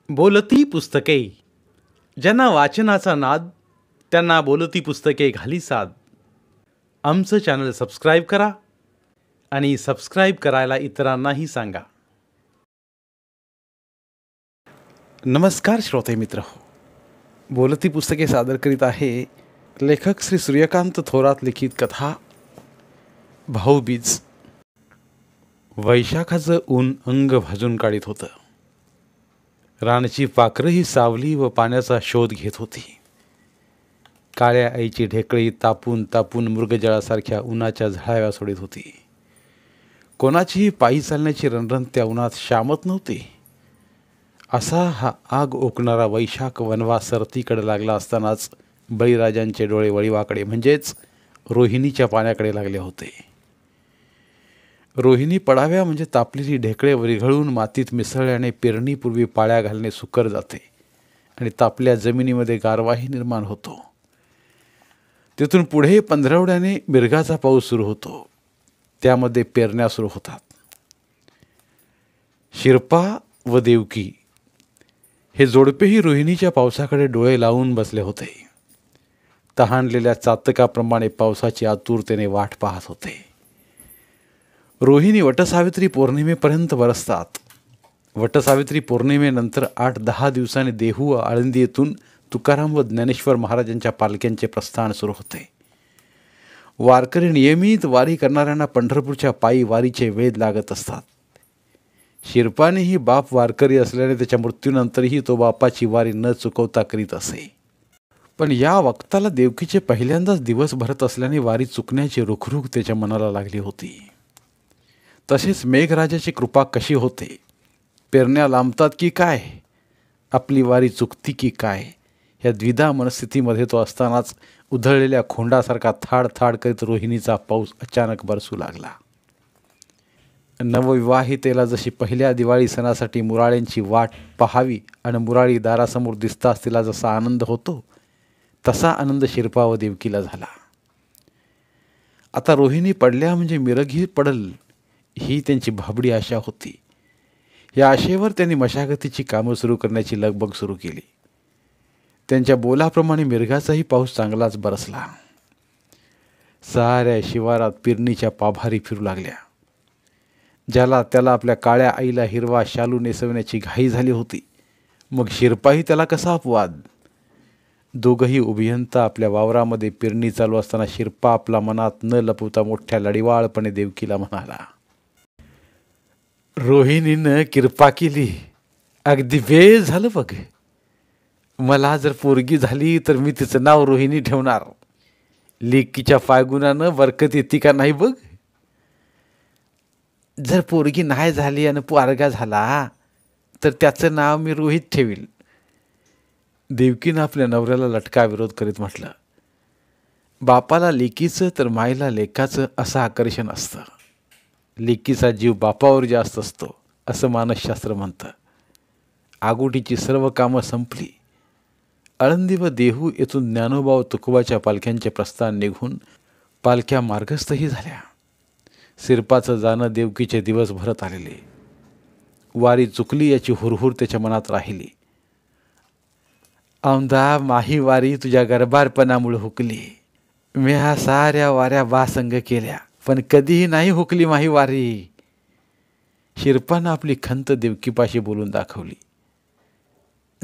बोलती पुस्तके. ज्यांना वाचनाचा नाद त्यांना बोलती पुस्तके घाली साद. आमचं चॅनल सबस्क्राईब करा आणि सबस्क्राईब करायला इतरांनाही सांगा. नमस्कार श्रोते मित्र हो, बोलती पुस्तके सादर करीत आहे लेखक श्री सूर्यकांत थोरात लिखित कथा भाऊबीज. वैशाखाचं ऊन अंग भाजून काढीत होतं. रानची पाखरंही सावली व पाण्याचा शोध घेत होती. काळ्या आईची ढेकळी तापून तापून मृगजळासारख्या उन्हाच्या झळाव्या सोडत होती. कोणाचीही पायी चालण्याची रणरण त्या उन्हात शामत नव्हती. असा हा आग ओकणारा वैशाख वनवास सरतीकडे लागला असतानाच बळीराजांचे डोळे वळीवाकडे म्हणजेच रोहिणीच्या पाण्याकडे लागले होते. रोहिणी पडाव्या म्हणजे तापलेली ढेकळे विरघळून मातीत मिसळल्याने पेरणीपूर्वी पाळ्या घालणे सुकर जाते आणि तापल्या जमिनीमध्ये गारवाही निर्माण होतो. तिथून पुढे पंधरवड्याने मिरगाचा पाऊस सुरू होतो. त्यामध्ये पेरण्या सुरू होतात. शिरपा व देवकी हे जोडपेही रोहिणीच्या पावसाकडे डोळे लावून बसले होते. तहानलेल्या चातकाप्रमाणे पावसाची आतुरतेने वाट पाहत होते. रोहिणी वटसावित्री पौर्णिमेपर्यंत बरसतात. वटसावित्री पौर्णिमेनंतर 8-10 दिवसांनी देहू व आळंदी येथून तुकाराम व ज्ञानेश्वर महाराजांच्या पालख्यांचे प्रस्थान सुरू होते. वारकरी नियमित वारी करणाऱ्यांना पंढरपूरच्या पायी वारीचे वेध लागत असतात. शिरपानेही बाप वारकरी असल्याने त्याच्या मृत्यूनंतरही तो बापाची वारी न चुकवता करीत असे. पण या वक्ताला देवकीचे पहिल्यांदाच दिवस भरत असल्याने वारी चुकण्याची रुखरुख त्याच्या मनाला लागली होती. तसेच मेघराजाची कृपा कशी होते, पेरण्या लांबतात की काय, आपली वारी चुकती की काय, या द्विधा मनस्थितीमध्ये तो असतानाच उधळलेल्या खोंडासारखा थाड थाड करीत रोहिणीचा पाऊस अचानक बरसू लागला. नवविवाहितेला जशी पहिल्या दिवाळी सणासाठी मुराळ्यांची वाट पाहावी आणि मुराळी दारासमोर दिसताच तिला जसा आनंद होतो तसा आनंद शिरपा व देवकीला झाला. आता रोहिणी पडल्या म्हणजे मिरगही पडल ही त्यांची भाबडी आशा होती. या आशेवर त्यांनी मशागतीची कामं सुरू करण्याची लगबग सुरू केली. त्यांच्या बोलाप्रमाणे मिरगाचाही पाऊस चांगलाच बरसला. साऱ्या शिवारात पेरणीच्या पाभारी फिरू लागल्या. ज्याला त्याला आपल्या काळ्या आईला हिरवा शालू नेसवण्याची घाई झाली होती. मग शिरपाही त्याला कसा अपवाद. दोघंही उभियंता आपल्या वावरामध्ये पेरणी चालू असताना शिरपा आपला मनात न लपवता मोठ्या लढिवाळपणे देवकीला म्हणाला, रोहिणीनं कृपा केली, अगदी वेळ झालं बघ. मला जर पोरगी झाली तर मी तिचं नाव रोहिणी ठेवणार. लेकीच्या फायगुणानं बरकत येते का नाही बघ. जर पोरगी नाही झाली आणि पोरगा झाला तर त्याचं नाव मी रोहित ठेवील. देवकीनं आपल्या नवऱ्याला लटका विरोध करीत म्हटलं, बापाला लेकीचं तर माईला लेकाचं असं आकर्षण असतं. लेकीचा जीव बापावर जास्त असतो असं मानसशास्त्र म्हणतं. आगोटीची सर्व कामं संपली. आळंदी व देहू येथून ज्ञानोबा व तुकोबाच्या पालख्यांचे प्रस्थान निघून पालख्या मार्गस्थही झाल्या. शिरपाचं जाणं देवकीचे दिवस भरत आलेले. वारी चुकली याची हुरहुर त्याच्या मनात राहिली. औंधा माही वारी तुझ्या गरबारपणामुळे हुकली. मी ह्या साऱ्या वाऱ्या बासंग केल्या पण कधीही नाही हुकली माही वारी. शिरपानं आपली खंत देवकीपाशी बोलून दाखवली.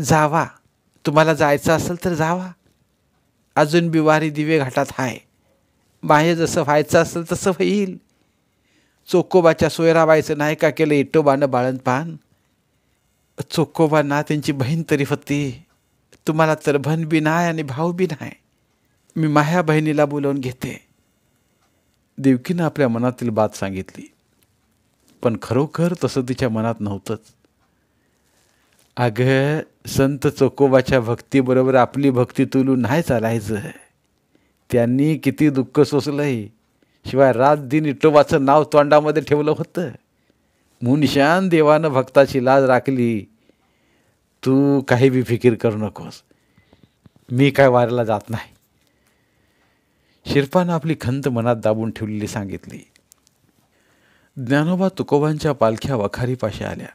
जावा, तुम्हाला जायचं असेल तर जावा. अजून बी वारी दिवे घाटात हाय. माहे जसं व्हायचं असेल तसं होईल. चोकोबाच्या सोयराबाईचं नाही का केलं इटोबानं बाळणपान. चोकोबांना त्यांची बहीण तरी होती. तुम्हाला तर बहीण बी नाही आणि भाऊ बी नाही. मी माह्या बहिणीला बोलावून घेते. देवकीनं आपल्या मनातील बात सांगितली. पण खरोखर तसं तिच्या मनात नव्हतंच. अगं, संत चोकोबाच्या भक्तीबरोबर आपली भक्ती तुलून नाही चालायचं. त्यांनी किती दुःख सोसलंय. शिवाय रात दिन इटोबाचं नाव तोंडामध्ये ठेवलं होतं. मुनशान देवानं भक्ताची लाज राखली. तू काही बी फिकीर करू नकोस. मी काय वाऱ्याला जात नाही. शिरपानं आपली खंत मनात दाबून ठेवलेली सांगितली. ज्ञानोबा तुकोबांच्या पालख्या वखारीपाशी आल्या.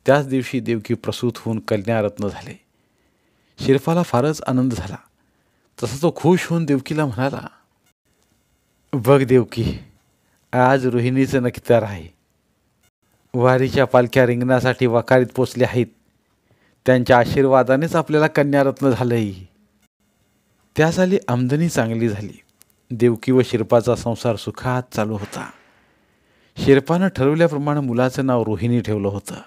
त्याच दिवशी देवकी प्रसूत होऊन कन्यारत्न झाले. शिरपाला फारच आनंद झाला. तसा तो खुश होऊन देवकीला म्हणाला, बघ देवकी, आज रोहिणीचं नक्कीतर आहे. वारीच्या पालख्या रिंगणासाठी वखारीत पोचल्या आहेत. त्यांच्या आशीर्वादानेच आपल्याला कन्यारत्न झालंय. त्यासाली आमदनी चांगली झाली. देवकी व शिरपाचा संसार सुखात चालू होता. शिरपानं ठरवल्याप्रमाणे मुलाचं नाव रोहिणी ठेवलं होतं.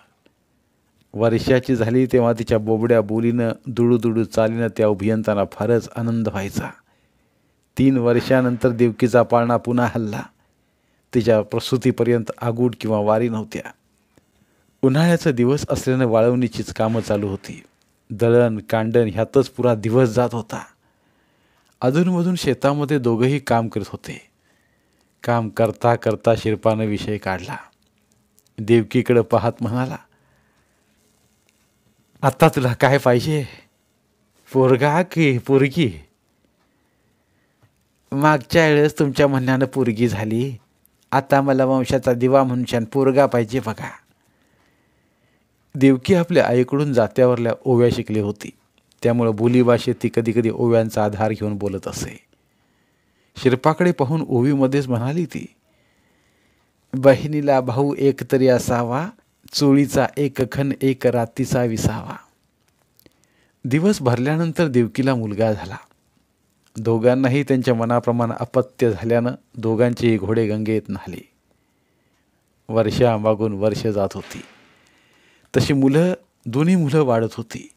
वर्षाची झाली तेव्हा तिच्या बोबड्या बोलीनं दुडूदुडू चालीनं त्या अभियंत्यांना फारच आनंद व्हायचा. 3 वर्षानंतर देवकीचा पाळणा पुन्हा हल्ला. तिच्या प्रसूतीपर्यंत आगूड किंवा वारी नव्हत्या. उन्हाळ्याचा दिवस असल्यानं वाळवणीचीच कामं चालू होती. दळण कांडण ह्यातच पुरा दिवस जात होता. अधूनमधून शेतामध्ये दोघंही काम करत होते. काम करता करता शिरपानं विषय काढला. देवकीकडे पाहत म्हणाला, आता तुला काय पाहिजे, पोरगा की पोरगी? मागच्या वेळेस तुमच्या म्हणण्यानं पोरगी झाली. आता मला वंशाचा दिवा म्हणून पोरगा पाहिजे बघा. देवकी आपल्या आईकडून जात्यावरल्या ओव्या शिकली होती. त्यामुळं बोलीभाषेत ती कधी कधी ओव्यांचा आधार घेऊन बोलत असे. शिरपाकडे पाहून ओवीमध्येच म्हणाली ती, बहिणीला भाऊ एक तरी असावा, चोळीचा एक खण एक रातीचा विसावा. दिवस भरल्यानंतर देवकीला मुलगा झाला. दोघांनाही त्यांच्या मनाप्रमाणे अपत्य झाल्यानं दोघांचेही घोडे गंगेत न्हाले. वर्षामागून वर्ष जात होती. तशी दोन्ही मुलं वाढत होती.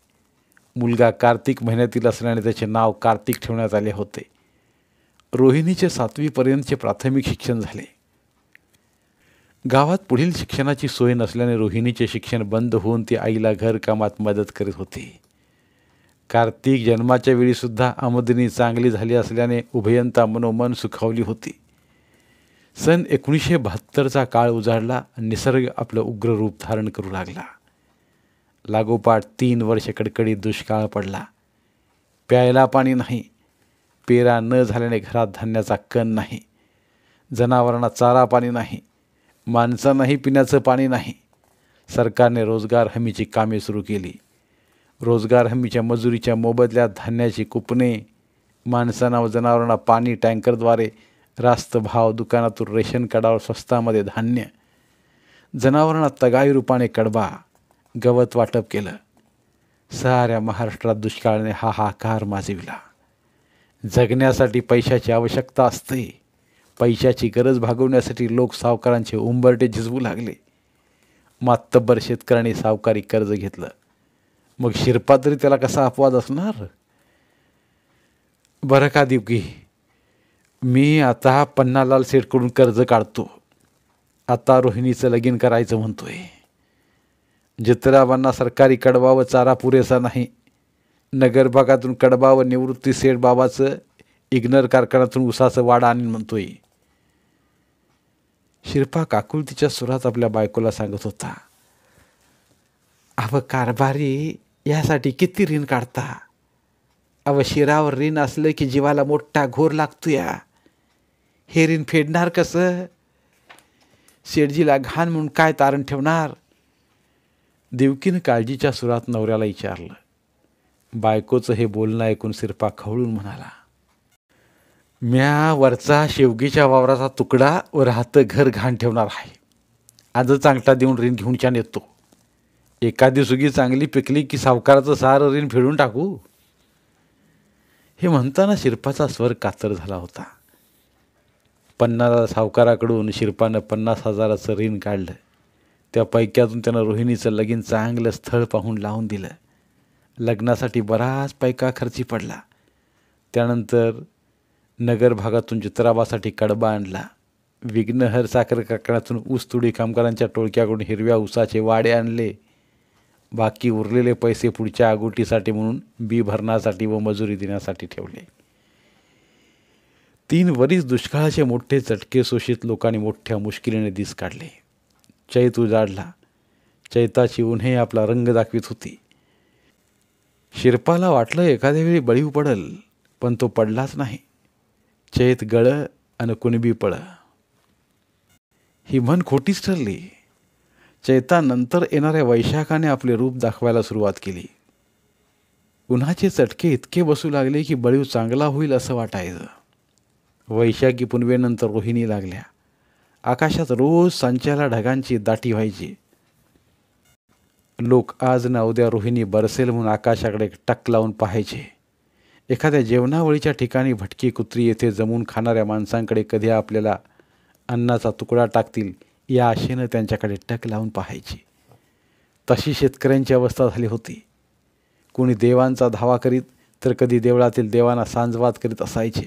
मुलगा कार्तिक महिन्यातील असल्याने त्याचे नाव कार्तिक ठेवण्यात आले होते. रोहिणीचे 7वी पर्यंतचे प्राथमिक शिक्षण झाले. गावात पुढील शिक्षणाची सोय नसल्याने रोहिणीचे शिक्षण बंद होऊन ती आईला घरकामात मदत करीत होती. कार्तिक जन्माच्या वेळीसुद्धा आमदनी चांगली झाली असल्याने उभयंता मनोमन सुखावली होती. सन 1972चा काळ उजाडला. निसर्ग आपलं उग्र रूप धारण करू लागला. लागोपाठ 3 वर्ष कडकडीत दुष्काळ पडला. प्यायला पाणी नाही. पेरा न झाल्याने घरात धान्याचा कण नाही. जनावरांना चारा पाणी नाही. माणसांनाही पिण्याचं पाणी नाही. सरकारने रोजगार हमीची कामे सुरू केली. रोजगार हमीच्या मजुरीच्या मोबदल्यात धान्याची कुपने, माणसांना व जनावरांना पाणी टँकरद्वारे रास्त भाव, दुकानातून रेशन कार्डावर स्वस्तामध्ये धान्य, जनावरांना तगाई रूपाने कडबा, गवत वाटप केलं. साऱ्या महाराष्ट्रात दुष्काळाने हाहाकार माजविला. जगण्यासाठी पैशाची आवश्यकता असते. पैशाची गरज भागवण्यासाठी लोक सावकारांचे उंबरटे झिजवू लागले. मातब्बर शेतकऱ्यांनी सावकारी कर्ज घेतलं. मग शिरपा तरी त्याला कसा अपवाद असणार? बरं का देवकी, मी आता पन्नालाल सेठकडून कर्ज काढतो. आता रोहिणीचं लगीन करायचं म्हणतोय. जित्राबांना सरकारी कडबा व चारा पुरेसा नाही. नगर भागातून कडबा व निवृत्ती सेठ बाबाचं इग्नर कारखान्यातून उसाचं वाडा आणीन म्हणतोय. शिरपा काकुलतीच्या सुरात आपल्या बायकोला सांगत होता, अव कारभारी, यासाठी किती ऋण काढता? अव शिरावर ऋण असलं की जीवाला मोठा घोर लागतो. हे ऋण फेडणार कसं? शेठजीला घाण म्हणून काय तारण ठेवणार? देवकीनं काळजीच्या सुरात नवऱ्याला विचारलं. बायकोचं हे बोलणं ऐकून शिरपा खवळून म्हणाला, म्या वरचा शेवगीच्या वावराचा तुकडा व राहतं घर घाण ठेवणार आहे. आजच चांगटा देऊन ऋण घेऊन छान येतो. एखादी सुगी चांगली पिकली की सावकाराचं सारं ऋण फेडून टाकू. हे म्हणताना शिरपाचा स्वर कातर झाला होता. 50 सावकाराकडून शिरपानं 50,000चं ऋण काढलं. त्या पैक्यातून त्यानं रोहिणीचं लगीन चांगलं स्थळ पाहून लावून दिलं. लग्नासाठी बराच पैका खर्ची पडला. त्यानंतर नगर भागातून चित्राबासाठी कडबा आणला. विघ्नहर साखर कारखान्यातून ऊसतोडी कामगारांच्या टोळक्याकडून हिरव्या ऊसाचे वाडे आणले. बाकी उरलेले पैसे पुढच्या आगोटीसाठी म्हणून बी भरण्यासाठी व मजुरी देण्यासाठी ठेवले. 3 वरीस दुष्काळाचे मोठे चटके शोषित लोकांनी मोठ्या मुश्किलीने दिस काढले. चैत उजाडला. चैताची उन्हे आपला रंग दाखवित होती. शिरपाला वाटलं एखाद्या वेळी बळीव पडल, पण तो पडलाच नाही. चैत गळ अन कुणबी पळ. ही म्हण खोटीच ठरली. चैतानंतर येणाऱ्या वैशाखाने आपले रूप दाखवायला सुरुवात केली. उन्हाचे चटके इतके बसू लागले की बळीव चांगला होईल असं वाटायचं. वैशाखी पुनवेनंतर रोहिणी लागल्या. आकाशात रोज सांच्याला ढगांची दाटी व्हायची. लोक आज ना उद्या रोहिणी बरसेल म्हणून आकाशाकडे टक लावून पाहायचे. एखाद्या जेवणावळीच्या ठिकाणी भटकी कुत्री येथे जमून खाणाऱ्या माणसांकडे कधी आपल्याला अन्नाचा तुकडा टाकतील या आशेनं त्यांच्याकडे टक लावून पाहायची. तशी शेतकऱ्यांची अवस्था झाली होती. कोणी देवांचा धावा करीत तर कधी देवळातील देवांना सांजवाद करीत असायचे.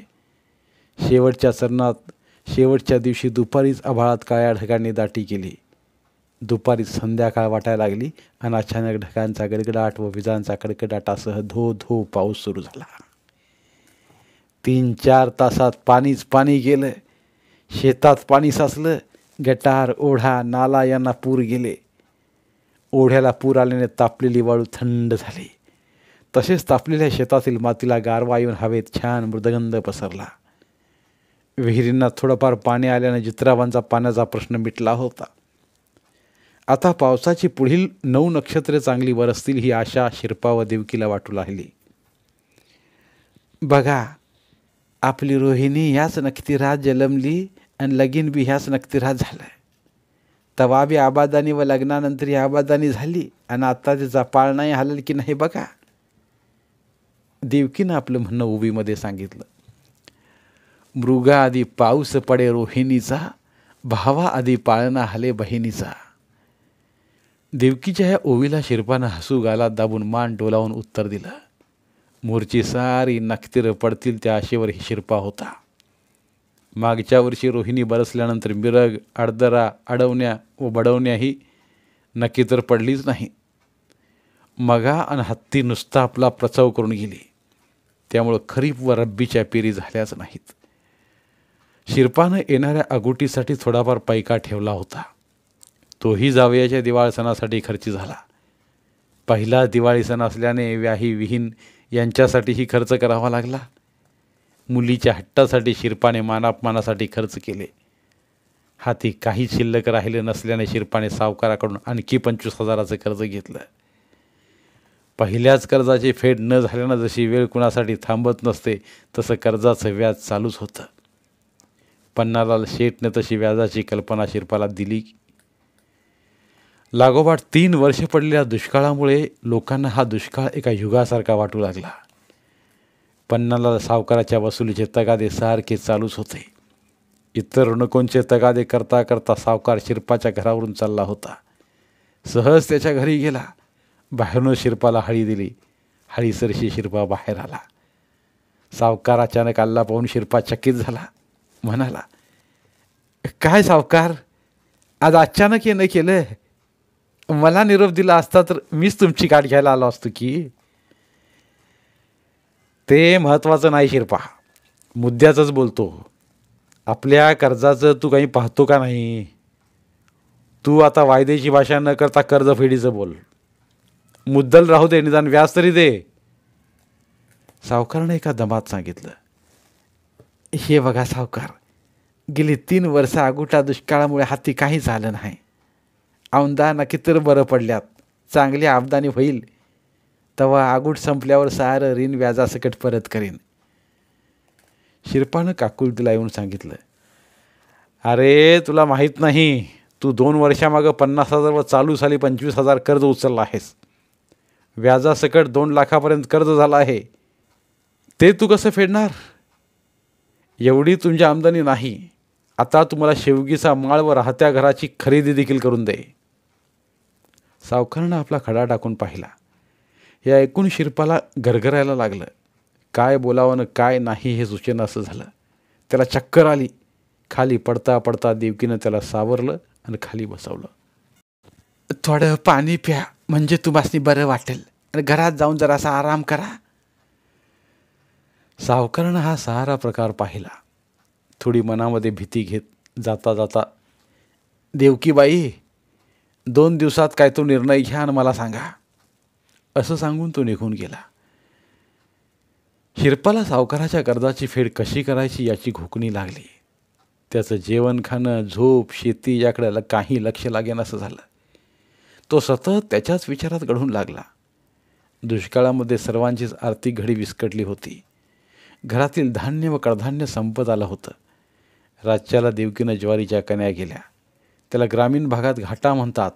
शेवटच्या चरणात शेवटच्या दिवशी दुपारीच आभाळात काळ्या ढगांनी दाटी केली. दुपारी संध्याकाळ वाटायला लागली आणि अचानक ढगांचा गडगडाट व विजांचा कडकडाटासह धो धो पाऊस सुरू झाला. 3-4 तासात पाणीच पाणी गेलं. शेतात पाणी साचलं. गटार, ओढा, नाला यांना पूर गेले. ओढ्याला पूर आल्याने तापलेली वाळू थंड झाली. तसेच तापलेल्या शेतातील मातीला गारवा येऊन हवेत छान मृदगंध पसरला. विहिरींना थोडंफार पाणी आल्याने जित्राबांचा पाण्याचा प्रश्न मिटला होता. आता पावसाची पुढील 9 नक्षत्रे चांगली बरसतील ही आशा शिरपा व देवकीला वाटू लागली. बघा, आपली रोहिणी ह्याच नक्तिरात जन्मली आणि लगीन बी ह्याच नक्तिरात झालं. तवा बी आबादानी व लग्नानंतर ही आबादानी झाली आणि आता तिचा पाळ नाही हलल की नाही बघा. देवकीनं आपलं म्हणणं उभीमध्ये सांगितलं. मृगा आधी पाऊस पडे रोहिणीचा, भावा आधी पाळणा हले बहिणीचा. देवकीच्या ह्या ओवीला शिरपानं हसू गालात दाबून मान डोलावून उत्तर दिलं. मोरची सारी नखतीर पडतील त्या आशेवर ही शिरपा होता. मागच्या वर्षी रोहिणी बरसल्यानंतर मिरग, अडदरा, अडवण्या व बडवण्याही नक्की तर पडलीच नाही. मगा आणि हत्ती नुसता आपला प्रसव करून गेली. त्यामुळं खरीप व रब्बीच्या पेरी झाल्याच नाहीत. शिरपानं येणाऱ्या अगोटीसाठी थोडाफार पैका ठेवला होता. तोही जावयाच्या दिवाळ सणासाठी खर्ची झाला. पहिला दिवाळी सण असल्याने व्याही विहीन यांच्यासाठीही खर्च करावा लागला. मुलीच्या हट्टासाठी शिरपाने मानापमानासाठी खर्च केले. हाती काही शिल्लक राहिले नसल्याने शिरपाने सावकाराकडून आणखी 25,000चं कर्ज घेतलं. पहिल्याच कर्जाची फेड न झाल्यानं जशी वेळ कुणासाठी थांबत नसते तसं कर्जाचं व्याज चालूच होतं. पन्नालाल शेठने तशी व्याजाची कल्पना शिरपाला दिली. लागोपाठ 3 वर्ष पडलेल्या दुष्काळामुळे लोकांना हा दुष्काळ एका युगासारखा वाटू लागला. पन्नालाल सावकाराच्या वसुलीचे तगादे सारखे चालूच होते. इतर ऋणकोंचे तगादे करता करता सावकार शिरपाच्या घरावरून चालला होता. सहज त्याच्या घरी गेला. बाहेरून शिरपाला हळी दिली. हळीसरशी शिरपा बाहेर आला. सावकार अचानक आल्ला पाहून शिरपा चकित झाला. म्हणाला, काय सावकार, आज अचानक हे न केलं? मला निरोप दिला असता तर मीच तुमची गाठ घ्यायला आलो असतो की. ते महत्त्वाचं नाही शिरपा, मुद्द्याचंच बोलतो. आपल्या कर्जाचं तू काही पाहतो का नाही? तू आता वायद्याची भाषा न करता कर्जफेडीचं बोल. मुद्दल राहू दे, निदान व्याज तरी दे. सावकाराने एका दमात सांगितलं. हे बघा सावकार, गेली 3 वर्ष अगोटा दुष्काळामुळे हाती काही झालं नाही. औंदा नक्की तर बरं पडल्यात. चांगली आमदानी होईल तेव्हा आगूट संपल्यावर सारं ऋण व्याजासकट परत करीन. शिरपानं काकुलतीला येऊन सांगितलं. अरे तुला माहीत नाही, तू 2 वर्षामागं 50,000 व चालू साली 25,000 कर्ज उचललं आहेस. व्याजासकट 2 लाखापर्यंत कर्ज झालं आहे. ते तू कसं फेडणार? एवढी तुमची आमदानी नाही. आता तुम्हाला शेवगीचा माळ व राहत्या घराची खरेदी देखील करून दे. सावकारानं आपला खडा टाकून पाहिला. हे ऐकून शिरपाला गरगरायला लागलं. काय बोलावं न काय नाही हे सुचेना असं झालं. त्याला चक्कर आली. खाली पडता पडता देवकीनं त्याला सावरलं आणि खाली बसवलं. थोडं पाणी प्या म्हणजे तुम्हासनी बरं वाटेल आणि घरात जाऊन जरासा आराम करा. सावकारानं हा सारा प्रकार पाहिला. थोडी मनामध्ये भीती घेत जाता जाता, देवकीबाई 2 दिवसात काय तो निर्णय घ्या आणि मला सांगा, असं सांगून तो निघून गेला. शिरपाला सावकाराच्या कर्जाची फेड कशी करायची याची घोकणी लागली. त्याचं जेवण खाणं, झोप, शेती याकडे काही लक्ष लागेन असं झालं. तो सतत त्याच्याच विचारात गढून लागला. दुष्काळामध्ये सर्वांचीच आर्थिक घडी विस्कटली होती. घरातील धान्य व कडधान्य संपत आलं होतं. राज्याला देवकीनं ज्वारीच्या कण्या गेल्या. त्याला ग्रामीण भागात घाटा म्हणतात.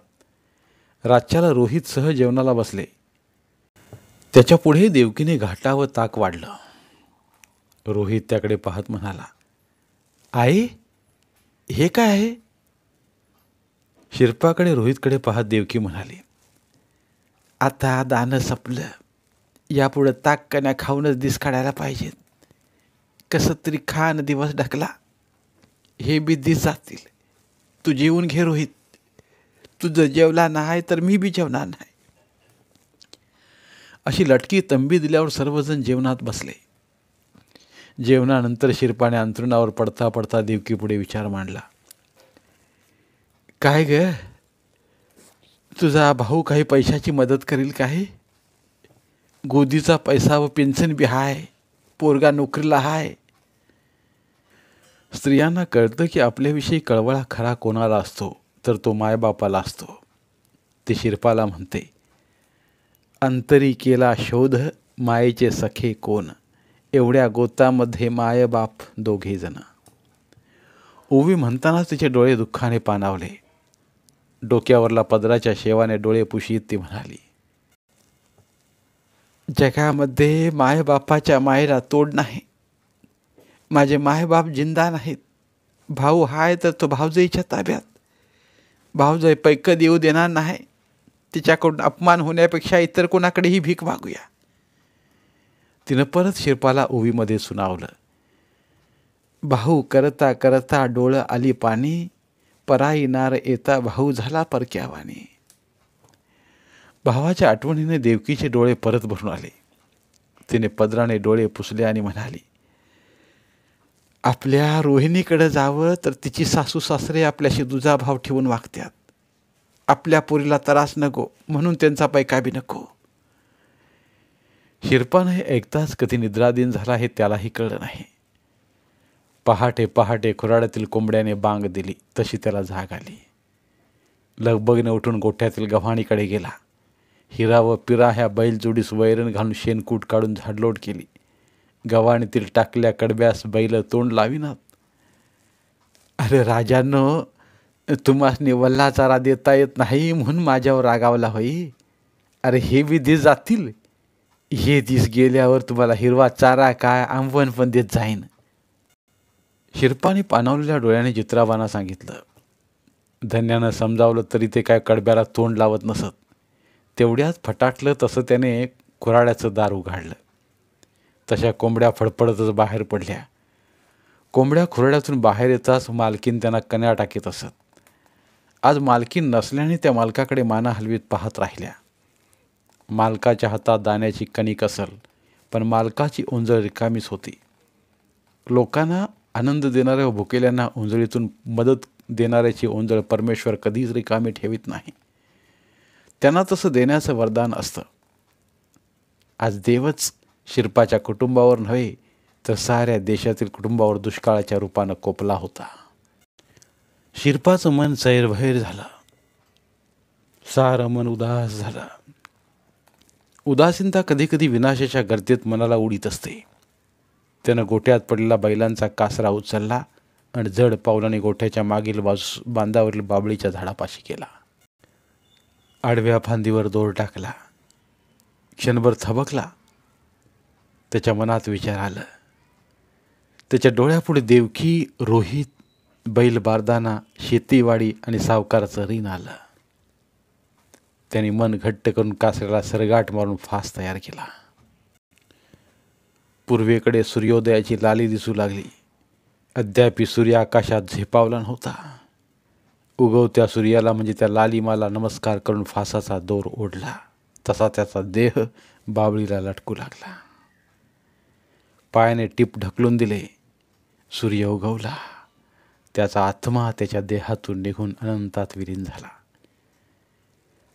राज्याला रोहितसह जेवणाला बसले. त्याच्या पुढे देवकीने घाटा व ताक वाढलं. रोहित त्याकडे पाहत म्हणाला, आई, हे काय आहे? शिरपाकडे रोहितकडे पाहत देवकी म्हणाली, आता दाणं संपलं. यापुढं ताक कण्या खाऊनच दिस काढायला पाहिजेत. कसं तरी खान दिवस ढकला. हे बी दिस जातील. तू जेवून घे रोहित. तुझं जेवला नाही तर मी बी जेवणार नाही. अशी लटकी तंबी दिल्यावर सर्वजण जेवणात बसले. जेवणानंतर शिरपाने अंथरुणावर पडता पडता देवकीपुढे विचार मांडला. काय ग, तुझा भाऊ काही पैशाची मदत करील काय? गोदीचा पैसा व पेन्शन बी हाय. पोरगा नोकरीला हाय. स्त्रियांना कळतं की आपल्याविषयी कळवळा खरा कोणाला असतो तर तो मायबापाला असतो. ते शिरपाला म्हणते, अंतरी केला शोध मायेचे सखे कोण. एवढ्या गोतामध्ये मायबाप दोघे जण. ओवी म्हणतानाच तिचे डोळे दुःखाने पाणावले. डोक्यावरला पदराच्या शेवाने डोळे पुशीत ती म्हणाली, जगामध्ये मायबापाच्या मायेला तोड नाही. माझे मायबाप जिंदा नाहीत. भाऊ हाय तर तो भाऊजाईच्या ताब्यात. भाऊजाई पैक देऊ देणार नाही. तिच्याकडून अपमान होण्यापेक्षा इतर कोणाकडेही भीक मागूया. तिनं परत शिरपाला ओवीमध्ये सुनावलं. भाऊ करता करता डोळं आली पाणी. पराई नार येता भाऊ झाला परक्यावानी. भावाच्या आठवणीने देवकीचे डोळे परत भरून आले. तिने पदराने डोळे पुसले आणि म्हणाली, आपल्या रोहिणीकडे जावं तर तिची सासू सासरे आपल्याशी दुजाभाव ठेवून वागतात. आपल्या पोरीला त्रास नको म्हणून त्यांचा पैका बी नको. शिरपानं हे ऐकताच कधी निद्राधीन झाला हे त्यालाही कळलं नाही. पहाटे पहाटे खुराड्यातील कोंबड्याने बांग दिली तशी त्याला जाग आली. लगबगने उठून गोठ्यातील गव्हाणीकडे गेला. हिरा व पिरा ह्या बैलजोडीस वैरण घालून शेणकूट काढून झाडलोट केली. गव्हाणीतील टाकल्या कडब्यास बैल तोंड लाविनात. अरे राजांनो, तुम्हासनी वल्ला चारा देता येत नाही म्हणून माझ्यावर रागावला होई. अरे हे बी दिस जातील. हे दिस गेल्यावर तुम्हाला हिरवा चारा काय आंबवण पण देत जाईन. शिरपाने पाणावलेल्या डोळ्याने चित्राबांना सांगितलं. धन्यानं समजावलं तरी ते काय कडब्याला तोंड लावत नसत. तेवढ्याच फटाटलं तसं त्याने खुराड्याचं दार उघडलं. तशा कोंबड्या फडफडतच बाहेर पडल्या. कोंबड्या खुराड्यातून बाहेर येताच मालकीन त्यांना कण्या टाकीत असत. आज मालकीन नसल्याने त्या मालकाकडे माना हलवीत पाहत राहिल्या. मालकाच्या हातात दाण्याची कणिक असल, पण मालकाची ओंजळ रिकामीच होती. लोकांना आनंद देणाऱ्या व भुकेल्यांना ओंजळीतून मदत देणाऱ्याची ओंजळ परमेश्वर कधीच रिकामी ठेवीत नाही. त्यांना तसं देण्याचं वरदान असतं. आज देवच शिरपाच्या कुटुंबावर नव्हे तर साऱ्या देशातील कुटुंबावर दुष्काळाच्या रूपानं कोपला होता. शिरपाचं मन सैरभैर झालं. सारं मन उदास झालं. उदासीनता कधीकधी विनाशाच्या गर्दीत मनाला उडीत असते. त्यानं गोठ्यात पडलेला बैलांचा कासरा उचलला आणि जड पावलाने गोठ्याच्या मागील बांधावरील बाबळीच्या झाडापाशी गेला. आडव्या फांदीवर दोर टाकला. क्षणभर थबकला. त्याच्या मनात विचार आलं. त्याच्या डोळ्यापुढे देवकी, रोहित, बैल बारदाना, शेतीवाडी आणि सावकाराचं ऋण आलं. त्याने मन घट्ट करून कासऱ्याला सरगाट मारून फास तयार केला. पूर्वेकडे सूर्योदयाची लाली दिसू लागली. अद्यापि सूर्य आकाशात झेपावला नव्हता. उगवत्या सूर्याला म्हणजे त्या लालिमाला नमस्कार करून फासाचा दोर ओढला तसा त्याचा देह बावळीला लटकू लागला. पायाने टीप ढकलून दिले. सूर्य उगवला. त्याचा आत्मा त्याच्या देहातून निघून अनंतात विलीन झाला.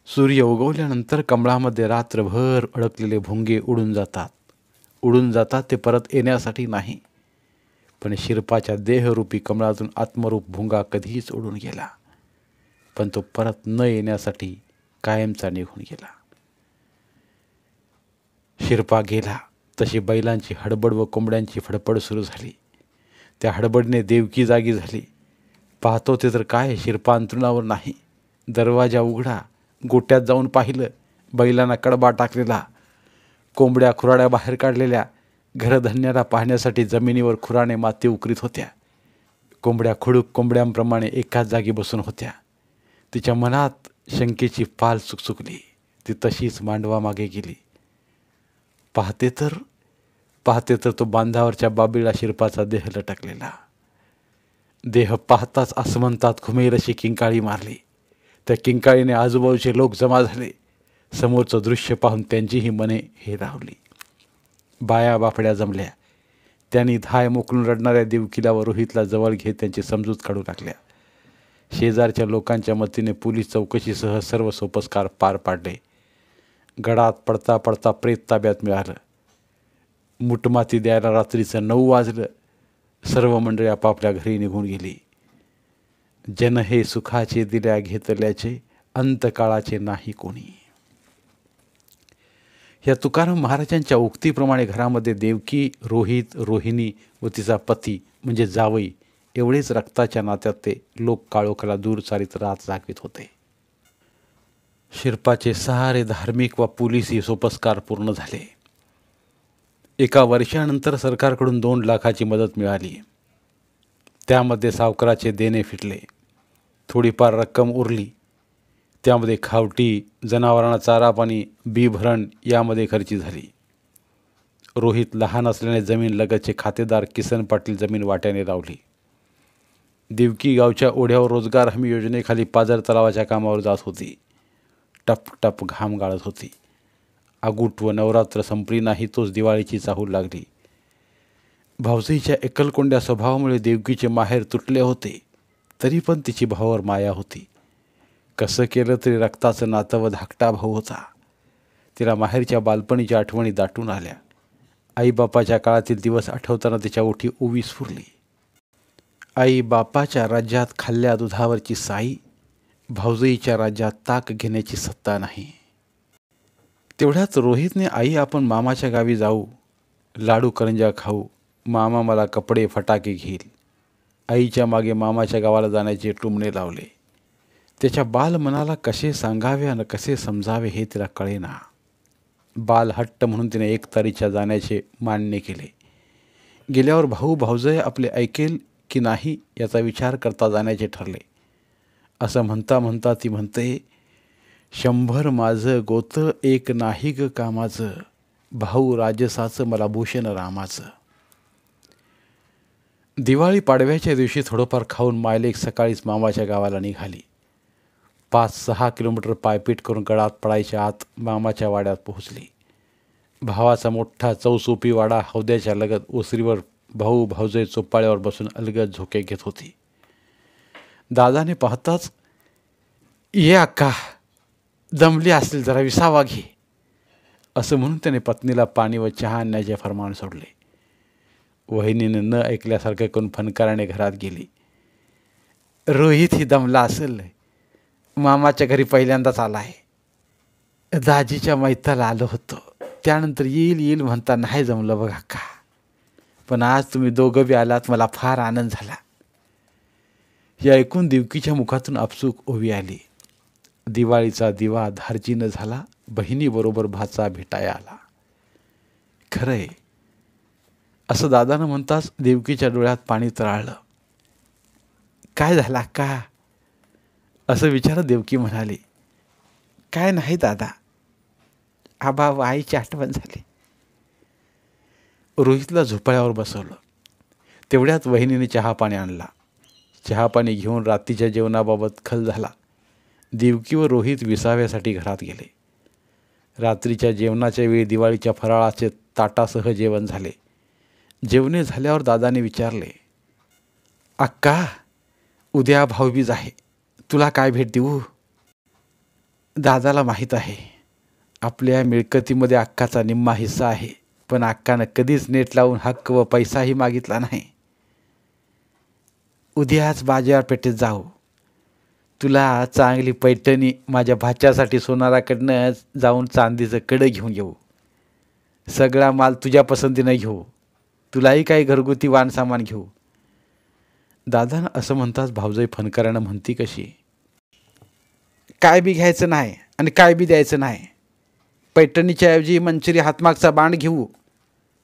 सूर्य उगवल्यानंतर कमळामध्ये रात्रभर अडकलेले भुंगे उडून जातात. उडून जातात ते परत येण्यासाठी नाही. पण शिरपाच्या देहरूपी कमळातून आत्मरूप भुंगा कधीच उडून गेला. पण तो परत न येण्यासाठी कायमचा निघून गेला. शिरपा गेला तशी बैलांची हडबड व कोंबड्यांची फडफड सुरू झाली. त्या हडबडीने देवकी जागी झाली. पाहतो ते तर काय, शिरपा अंथरुणावर नाही. दरवाजा उघडा. गोट्यात जाऊन पाहिलं, बैलांना कडबा टाकलेला, कोंबड्या खुराड्या बाहेर काढलेल्या. घरधन्याला पाहण्यासाठी जमिनीवर खुराने माती उकरीत होत्या. कोंबड्या खुडूक कोंबड्यांप्रमाणे एकाच जागी बसून होत्या. तिच्या मनात शंकेची पाल चुकचुकली. ती तशीच मांडवामागे गेली. पाहते तर तो बांधावरच्या बाबीला शिरपाचा देह लटकलेला. देह पाहताच आसमंतात घुमेल अशी किंकाळी मारली. त्या किंकाळीने आजूबाजूचे लोक जमा झाले. समोरचं दृश्य पाहून त्यांचीही मने हेरावली. बाया बाफड्या जमल्या. त्यांनी धाय मोकलून रडणाऱ्या देवकीला व रोहितला जवळ घेत त्यांची समजूत काढू लागल्या. शेजारच्या लोकांच्या मतीने पोलीस चौकशीसह सर्व सोपस्कार पार पाडले. गडात पडता पडता प्रेत ताब्यात मिळालं. मुठमाती द्यायला रात्रीचं 9 वाजलं. सर्व मंडळी आपापल्या घरी निघून गेली. जन हे सुखाचे दिल्या घेतल्याचे, अंतकाळाचे नाही कोणी. या तुकाराम महाराजांच्या उक्तीप्रमाणे घरामध्ये देवकी, रोहित, रोहिणी व तिचा पती म्हणजे जावई एवढेच रक्ताच्या नात्यात ते लोक काळोखाला दूर चालीत रात जागवित होते. शिरपाचे सारे धार्मिक व पोलिसी सोपस्कार पूर्ण झाले. 1 वर्षानंतर सरकारकडून 2 लाखाची मदत मिळाली. त्यामध्ये सावकाराचे देणे फिटले. थोडीफार रक्कम उरली. त्यामध्ये खावटी, जनावरांना चारा पाणी, बी भरण यामध्ये खर्ची झाली. रोहित लहान असल्याने जमीन लगतचे खातेदार किसन पाटील जमीन वाट्याने लावली. देवकी गावच्या ओढ्यावर रोजगार हमी योजनेखाली पाझर तलावाच्या कामावर जात होती. टप टप घाम गाळत होती. आगूट व नवरात्र संपली नाही तोच दिवाळीची चाहूल लागली. भावजाईच्या एकलकोंड्या स्वभावामुळे देवकीचे माहेर तुटले होते. तरी पण तिची भावावर माया होती. कसं केलं तरी रक्ताचं नातं व धाकटा भाऊ होता. तिला माहेरच्या बालपणीच्या आठवणी दाटून आल्या. आईबापाच्या काळातील दिवस आठवताना तिच्या ओठी ओवी स्फुरली. आई बापाच्या राज्यात खाल्ल्या दुधावरची साई, भावजाईच्या राज्यात ताक घेण्याची सत्ता नाही. तेवढ्याच रोहितने आई आपण मामाच्या गावी जाऊ, लाडू करंजा खाऊ, मामा मला कपडे फटाके घेईल. आईच्या मागे मामाच्या गावाला जाण्याचे टुमणे लावले. त्याच्या बाल मनाला कसे सांगावे आणि कसे समजावे हे तिला कळेना. बाल हट्ट म्हणून तिने 1 तारीखच्या जाण्याचे मान्य केले. गेल्यावर भाऊ भावजय आपले ऐकेल की नाही याचा विचार करता जाण्याचे ठरले. असं म्हणता म्हणता ती म्हणते, 100 माझं गोत एक नाही ग कामाचं, भाऊ राजसाचं मला भूषण रामाचं. दिवाळी पाडव्याच्या दिवशी थोडंफार खाऊन मायलेक सकाळीच मामाच्या गावाला निघाली. 5-6 किलोमीटर पायपीट करून गडात पडायच्या आत मामाच्या वाड्यात पोहोचली. भावाचा मोठा चौसोपी वाडा हौद्याच्या लगत ओसरीवर भाऊ भावजय चोपाळ्यावर बसून अलगद झोके घेत होती. दादाने पाहताच, ये अक्का, दमली असतील जरा विसावा घे, असं म्हणून त्याने पत्नीला पाणी व चहा आणण्याचे फरमान सोडले. वहिनीने न ऐकल्यासारखं करून फनकाराने घरात गेली. रोहित ही दमला असेल, मामाच्या घरी पहिल्यांदाच आला आहे. दाजीच्या मैताला आलो होतो, त्यानंतर येईल म्हणता नाही जमलं बघा का. पण आज तुम्ही दोघं बी आलात, मला फार आनंद झाला. हे ऐकून देवकीच्या मुखातून आपसूक ओवी आली. दिवाळीचा दिवा धारजीनं झाला, बहिणीबरोबर भाचा भेटाया आला. खरंय असं दादानं म्हणताच देवकीच्या डोळ्यात पाणी तराळलं. काय झाला का असं विचारत देवकी म्हणाली, काय नाही दादा, आबा व आईची आठवण झाली. रोहितला झोपाळ्यावर बसवलं. तेवढ्यात वहिनीने चहापाणी आणला. चहापाणी घेऊन रात्रीच्या जेवणाबाबत खल झाला. देवकी व रोहित विसाव्यासाठी घरात गेले. रात्रीच्या जेवणाच्या वेळी दिवाळीच्या फराळाचे ताटासह जेवण झाले. जेवणे झाल्यावर दादाने विचारले, अक्का, उद्या भाऊबीज आहे, तुला काय भेट देऊ? दादाला माहीत आहे आपल्या मिळकतीमध्ये अक्काचा निम्मा हिस्सा आहे, पण अक्कानं कधीच नेट लावून हक्क व पैसाही मागितला नाही. उद्याच बाजारपेठेत जाऊ, तुला चांगली पैठणी माझ्या भाच्यासाठी सोनाराकडनं जाऊन चांदीचं कडं घेऊन येऊ. सगळा माल तुझ्या पसंतीनं घेऊ. तुलाही काही घरगुती वाणसामान घेऊ. दादा असं म्हणताच भाऊजाई फनकारानं म्हणती कशी, काय बी घ्यायचं नाही आणि काय बी द्यायचं नाही. पैठणीच्या ऐवजी मंचुरी हातमागचा बांड घेऊ.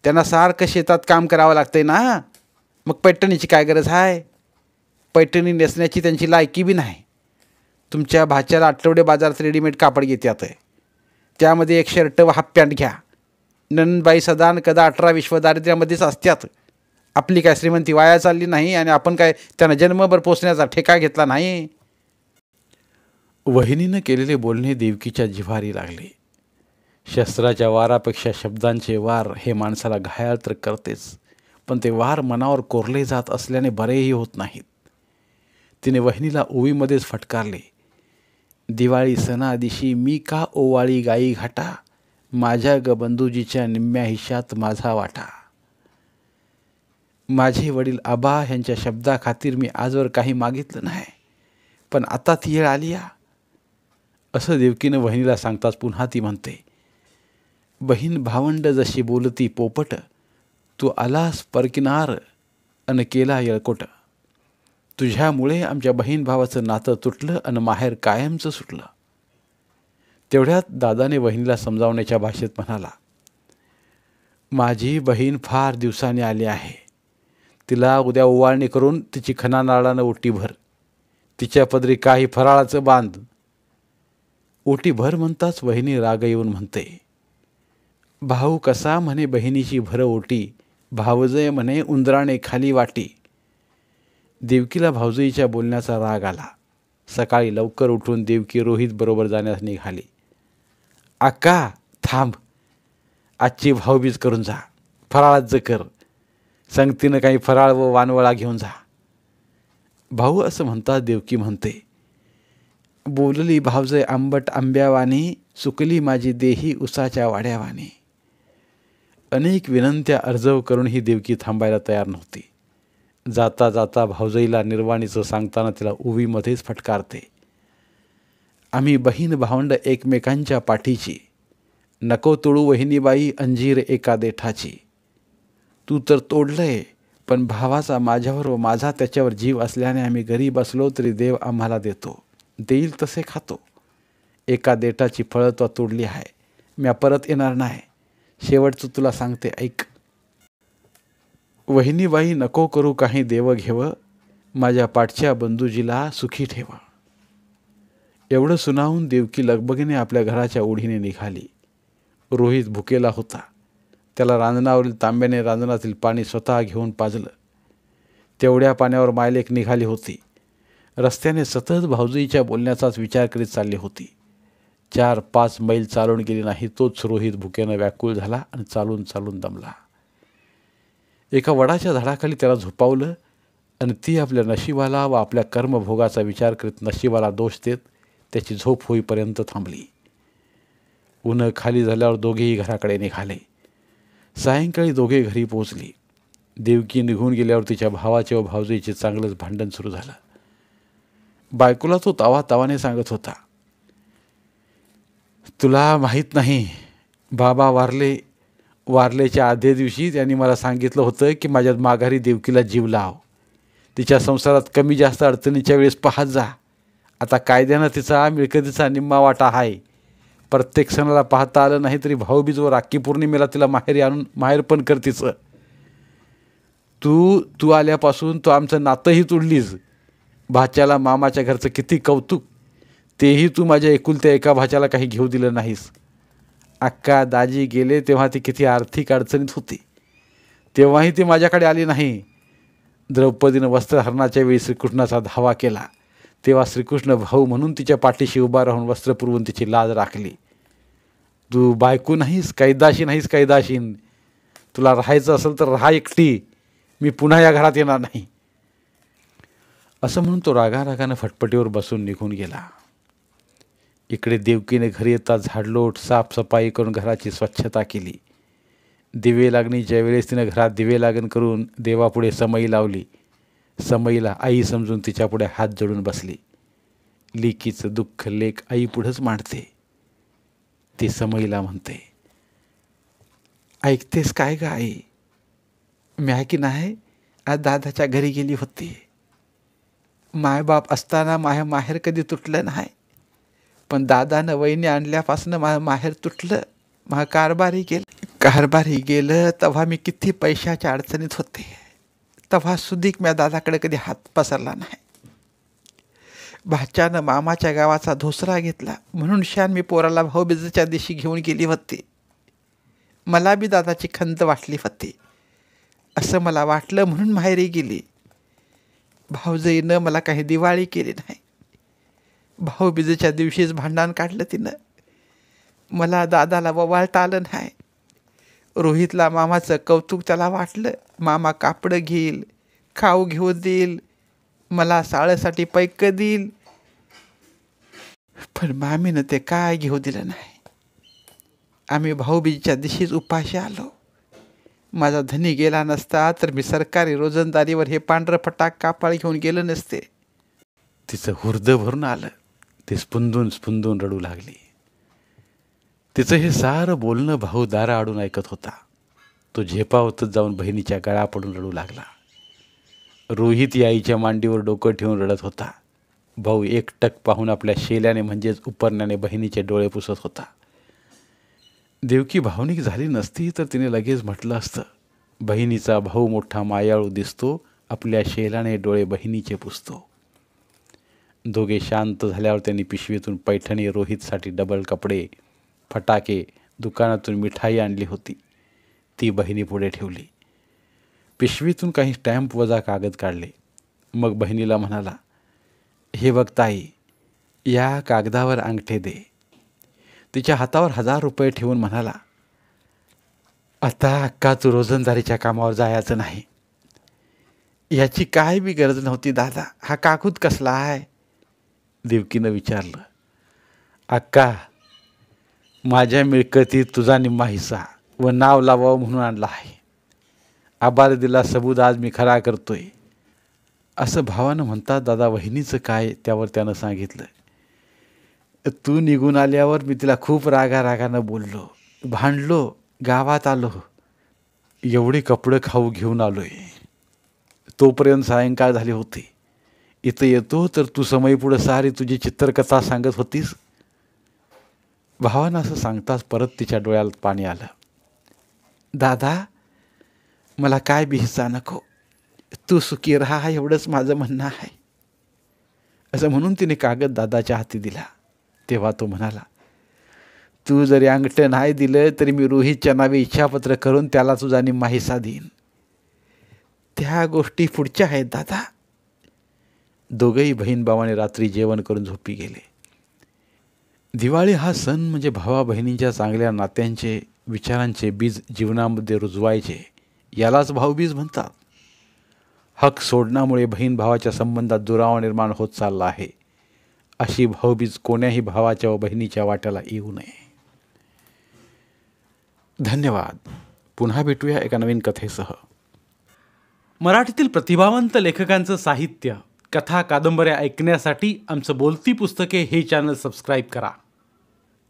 त्यांना सारखं शेतात काम करावं लागतंय ना, मग पैठणीची काय गरज आहे. पैठणी नेसण्याची त्यांची लायकी बी नाही. तुमच्या भाच्याला आठवडे बाजारात रेडीमेड कापड घेतात, त्यामध्ये एक शर्ट व हाफ पॅन्ट घ्या. नंदबाई सदान कदा 18 दारिद्र्यामध्येच असत्यात. आपली काय श्रीमंती वाया चालली नाही आणि आपण काय त्यांना जन्मभर पोचण्याचा ठेका घेतला नाही. वहिनीनं केलेले बोलणे देवकीच्या जिव्हारी लागले. शस्त्राच्या वारापेक्षा शब्दांचे वार हे माणसाला घायाळ तर करतेच, पण ते वार मनावर कोरले जात असल्याने बरेही होत नाहीत. तिने वहिनीला ओवीमध्येच फटकारले. दिवाळी सणादिशी मी का ओवाळी गाई घाटा, माझ्या ग बंधुजीच्या निम्म्या हिश्यात माझा वाटा. माझे वडील आबा ह्यांच्या शब्दाखातीर मी आजवर काही मागितलं नाही, पण आता ती वेळ आली या. असं देवकीनं वहिनीला सांगताच पुन्हा ती म्हणते, बहीण भावंड जशी बोलती पोपट, तू आलास परकिनार अन केला येळकोट. तुझ्यामुळे आमच्या बहीण भावाचं नातं तुटलं आणि माहेर कायमचं सुटलं. तेवढ्यात दादाने वहिनीला समजावण्याच्या भाषेत म्हणाला, माझी बहीण फार दिवसांनी आली आहे. तिला उद्या ओवाळणी करून तिची खणानाळानं ओटी भर. तिच्या पदरी काही फराळाचं बांध. ओटी भर म्हणताच वहिनी राग येऊन म्हणते, भाऊ कसा म्हणे बहिणीची भर ओटी, भावजय म्हणे उंदराने खाली वाटी. देवकीला भाऊजाईच्या बोलण्याचा राग आला. सकाळी लवकर उठून देवकी रोहित बरोबर जाण्यास निघाली. आक्का थांब, आजची भाऊबीज करून जा, फराळाचं कर. संगतीनं काही फराळ व वानवळा घेऊन जा. भाऊ असं म्हणतात देवकी म्हणते, बोलली भावजय आंबट आंब्यावानी, सुकली माझी देही उसाच्या वाड्यावानी. अनेक विनंत्या अर्जव करूनही देवकी थांबायला तयार नव्हती. जाता जाता भाऊजाईला निर्वाणीचं सांगताना तिला उवीमध्येच फटकारते, आम्ही बहीण भावंड एकमेकांच्या पाठीची, नको तोडू वहिनीबाई अंजीर एका देठाची. तू तर तोडलंय, पण भावाचा माझ्यावर व माझा त्याच्यावर जीव असल्याने आम्ही गरीब असलो तरी देव आम्हाला देतो, देईल तसे खातो. एका देठाची फळं तो तोडली आहे, म्या परत येणार नाही. शेवटचं तुला सांगते ऐक. वहिनीबाई नको करू काही देव घेव, माझ्या पाठच्या बंधुजीला सुखी ठेव. एवढं सुनावून देवकी लगबगीने आपल्या घराच्या ओढीने निघाली. रोहित भुकेला होता. त्याला रांजणावरील तांब्याने रांजणातील पाणी स्वतः घेऊन पाजलं. तेवढ्या पाण्यावर मायलेक निघाली होती. रस्त्याने सतत भाऊजाईच्या बोलण्याचाच विचार करीत चालली होती. 4-5 मैल चालून गेली नाही तोच रोहित भुकेनं व्याकुळ झाला आणि चालून चालून दमला. एका वडाच्या झाडाखाली त्याला झोपावलं आणि ती आपल्या नशिबाला व आपल्या कर्मभोगाचा विचार करीत नशिबाला दोष देत त्याची झोप होईपर्यंत थांबली. ऊन खाली झाल्यावर दोघेही घराकडे निघाले. सायंकाळी दोघे घरी पोचली. देवकी निघून गेल्यावर तिच्या भावाचे व भावजाईचे चांगलंच भांडण सुरू झालं. बायकोला तो तावाने सांगत होता, तुला माहीत नाही, बाबा वारल्याच्या आधल्या दिवशी त्यांनी मला सांगितलं होतं की माझ्या माघारी देवकीला जीव लाव. तिच्या संसारात कमी जास्त अडचणीच्या वेळेस पाहत जा. आता कायद्यानं तिचा मिळकतीचा निम्मा वाटा आहे. प्रत्येक सणाला पाहता आलं नाही तरी भाऊबीज व राखी पौर्णिमेला तिला माहेरी आणून माहेरपण कर तिचं. तू आल्यापासून तो आमचं नातंही तोडलीस. भाच्याला मामाच्या घरचं किती कौतुक, तेही तू माझ्या एकुलत्या एका भाच्याला काही घेऊ दिलं नाहीस. अक्का दाजी गेले तेव्हा ती किती आर्थिक अडचणीत होती, तेव्हाही ती माझ्याकडे आली नाही. द्रौपदीनं वस्त्रहरणाच्या वेळी श्रीकृष्णाचा धावा केला, तेव्हा श्रीकृष्ण भाऊ म्हणून तिच्या पाठीशी उभा राहून वस्त्र पुरवून तिची लाज राखली. तू बायको नाहीस, कैदाशी नाहीस कैदाशीन. तुला राहायचं असेल तर राहा एकटी, मी पुन्हा या घरात येणार नाही. असं म्हणून तो रागारागानं फटफटीवर बसून निघून गेला. इकडे देवकीने घरी येता झाडलोट साफसफाई करून घराची स्वच्छता केली. दिवे लागणीच्या वेळेस तिनं घरात दिवे लागण करून देवापुढे समई लावली. समईला आई समजून तिच्यापुढे हात जोडून बसली. लेकीचं दुःख लेक आई पुढंच मांडते. ती समईला म्हणते, ऐकतेस काय ग आई, म्या की नाही आज दादाच्या घरी गेली होती. मायबाप असताना माझ्या माहेर कधी तुटलं नाही, पण दादानं वहिनी आणल्यापासून माझं माहेर तुटलं. माझं कारभारी गेलं तेव्हा मी किती पैशाच्या अडचणीत होते. तेव्हा सुधीक म्या दादाकडे कधी हात पसरला नाही. भाच्यानं मामाच्या गावाचा धोसरा घेतला म्हणून शान मी पोराला भाऊबीजेच्या दिवशी घेऊन गेली होती. मला बी दादाची खंत वाटली होती. असं मला वाटलं म्हणून माहेरी गेली. भाऊजाईनं मला काही दिवाळी केली नाही. भाऊबीजेच्या दिवशीच भांडण काढलं तिनं. मला दादाला ववाळता आलं नाही. रोहितला मामाचं कौतुक त्याला वाटलं. मामा कापडं घेईल, खाऊ घेऊन देईल, मला साळ्यासाठी पैक देईल, पण मामीनं ते काय घेऊ दिलं नाही. आम्ही भाऊबीजेच्या दिवशीच उपाशी आलो. माझा धनी गेला नसता तर मी सरकारी रोजंदारीवर हे पांढरं फटाक कापाळ घेऊन गेलं नसते. तिचं हुर्दं भरून आलं. ती स्पुंदून रडू लागली. तिचं हे सारं बोलणं भाऊ दारा आडून ऐकत होता. तो झेपावतच जाऊन बहिणीच्या गळा पडून रडू लागला. रोहित आईच्या मांडीवर डोकं ठेवून रडत होता. भाऊ एकटक पाहून आपल्या शेल्याने म्हणजेच उपरण्याने बहिणीचे डोळे पुसत होता. देवकी भावनिक झाली नसती तर तिने लगेच म्हटलं असतं, बहिणीचा भाऊ मोठा मायाळू दिसतो, आपल्या शेल्याने डोळे बहिणीचे पुसतो. दोघे शांत झाल्यावर त्यांनी पिशवीतून पैठणी, रोहितसाठी डबल कपडे, फटाके, दुकानातून मिठाई आणली होती. ती बहिणीपुढे ठेवली. पिशवीतून काही स्टॅम्प वजा कागद काढले. मग बहिणीला म्हणाला, हे बघ ताई, या कागदावर अंगठे दे. तिच्या हातावर 1000 रुपये ठेवून म्हणाला, आता अक्का तू रोजंदारीच्या कामावर जायचं नाही. याची काय बी गरज नव्हती दादा, हा काकूत कसला आहे? देवकीनं विचारलं. अक्का, माझ्या मिळकतीत तुझा निम्मा हिस्सा व नाव लावावं म्हणून आणला आहे. आबार दिला सबूत आज मी खरा करतोय. असं भावानं म्हणतात दादा वहिनीचं काय त्यावर त्यानं सांगितलं. तू निघून आल्यावर मी तिला खूप रागानं बोललो, भांडलो, गावात आलो, एवढे कपडे खाऊ घेऊन आलोय. तोपर्यंत सायंकाळ झाली होती. इथं येतो तर तू समईपुढं सारी तुझी चित्रकथा सांगत होतीस. भावानं असं सांगताच परत तिच्या डोळ्यात पाणी आलं. दादा, मला काय बी हिस्सा नको, तू सुखी राहा एवढंच माझं म्हणणं आहे. असं म्हणून तिने कागद दादाच्या हाती दिला. तेव्हा तो म्हणाला, तू जरी अंगठं नाही दिलं तरी मी रोहितच्या नावे इच्छापत्र करून त्याला तुझा निम्मा हिस्सा देईन. त्या गोष्टी पुढच्या आहेत दादा. दोघंही बहीण भावाने रात्री जेवण करून झोपी गेले. दिवाळी हा सण म्हणजे भावा बहिणींच्या चांगल्या नात्यांचे, विचारांचे बीज जीवनामध्ये रुजवायचे, यालाच भाऊबीज म्हणतात. हक सोडण्यामुळे बहीण भावाच्या संबंधात दुरावा निर्माण होत चालला आहे. अशी भाऊबीज कोण्याही भावाच्या व बहिणीच्या वाट्याला येऊ नये. धन्यवाद. पुन्हा भेटूया एका नवीन कथेसह. मराठीतील प्रतिभावंत लेखकांचं साहित्य, कथा, कादंबऱ्या ऐकण्यासाठी आमचं बोलती पुस्तके हे चॅनल सबस्क्राईब करा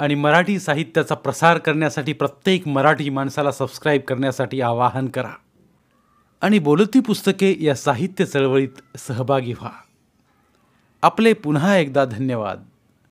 आणि मराठी साहित्याचा प्रसार करण्यासाठी प्रत्येक मराठी माणसाला सबस्क्राईब करण्यासाठी आवाहन करा आणि बोलती पुस्तके या साहित्य चळवळीत सहभागी व्हा. आपले पुन्हा एकदा धन्यवाद.